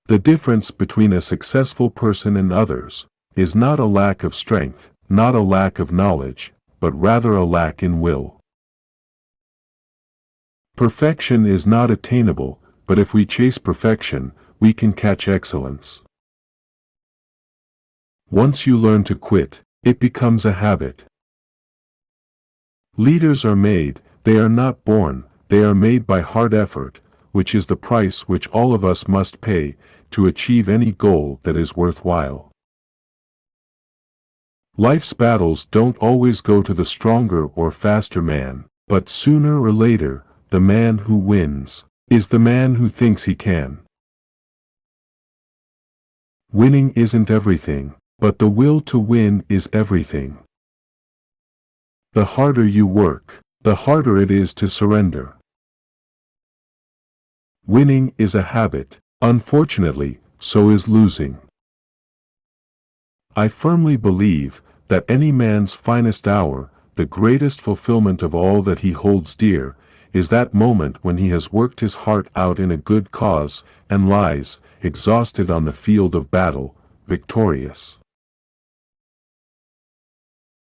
The difference between a successful person and others is not a lack of strength, not a lack of knowledge, but rather a lack in will. Perfection is not attainable, but if we chase perfection, we can catch excellence. Once you learn to quit, it becomes a habit. Leaders are made, they are not born, they are made by hard effort, which is the price which all of us must pay to achieve any goal that is worthwhile. Life's battles don't always go to the stronger or faster man, but sooner or later, the man who wins is the man who thinks he can. Winning isn't everything, but the will to win is everything. The harder you work, the harder it is to surrender. Winning is a habit, unfortunately, so is losing. I firmly believe that any man's finest hour, the greatest fulfillment of all that he holds dear, is that moment when he has worked his heart out in a good cause, and lies, exhausted on the field of battle, victorious.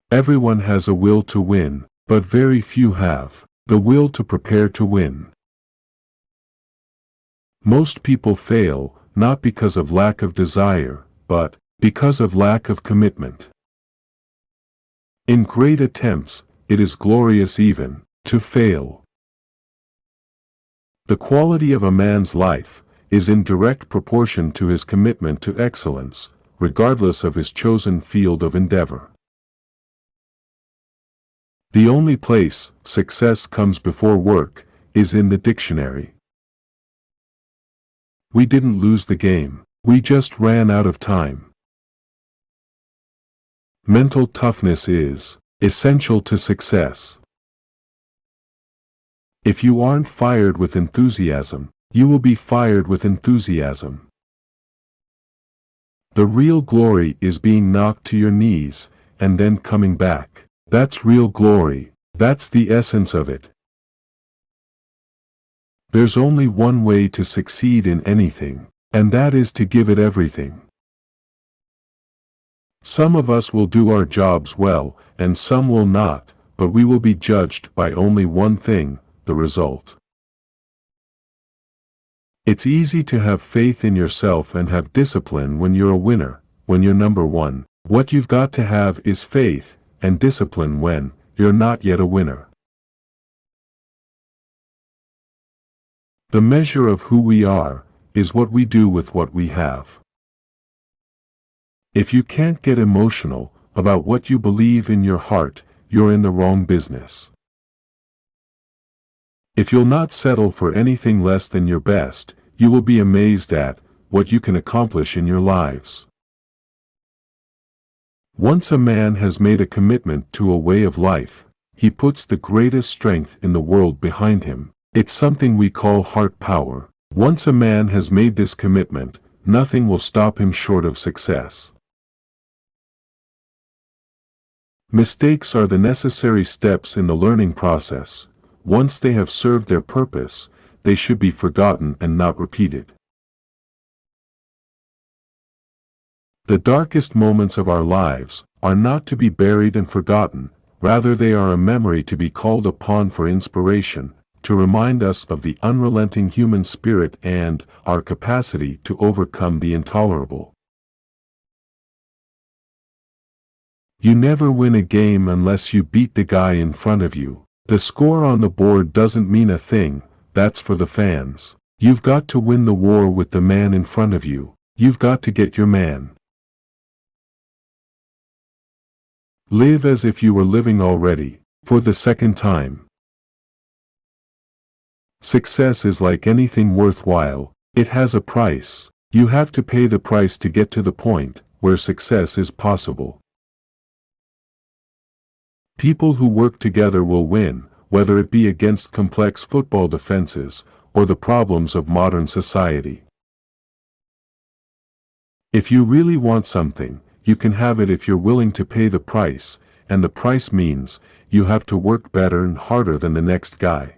Everyone has a will to win, but very few have the will to prepare to win. Most people fail, not because of lack of desire, but because of lack of commitment. In great attempts, it is glorious even to fail. The quality of a man's life is in direct proportion to his commitment to excellence, regardless of his chosen field of endeavor. The only place success comes before work is in the dictionary. We didn't lose the game, we just ran out of time. Mental toughness is essential to success. If you aren't fired with enthusiasm, you will be fired with enthusiasm. The real glory is being knocked to your knees, and then coming back. That's real glory, that's the essence of it. There's only one way to succeed in anything, and that is to give it everything. Some of us will do our jobs well, and some will not, but we will be judged by only one thing, the result. It's easy to have faith in yourself and have discipline when you're a winner, when you're number one. What you've got to have is faith and discipline when you're not yet a winner. The measure of who we are is what we do with what we have. If you can't get emotional about what you believe in your heart, you're in the wrong business. If you'll not settle for anything less than your best, you will be amazed at what you can accomplish in your lives. Once a man has made a commitment to a way of life, he puts the greatest strength in the world behind him. It's something we call heart power. Once a man has made this commitment, nothing will stop him short of success. Mistakes are the necessary steps in the learning process. Once they have served their purpose, they should be forgotten and not repeated. The darkest moments of our lives are not to be buried and forgotten, rather they are a memory to be called upon for inspiration, to remind us of the unrelenting human spirit and our capacity to overcome the intolerable. You never win a game unless you beat the guy in front of you. The score on the board doesn't mean a thing, that's for the fans. You've got to win the war with the man in front of you. You've got to get your man. Live as if you were living already, for the second time. Success is like anything worthwhile, it has a price. You have to pay the price to get to the point where success is possible. People who work together will win, whether it be against complex football defenses or the problems of modern society. If you really want something, you can have it if you're willing to pay the price, and the price means you have to work better and harder than the next guy.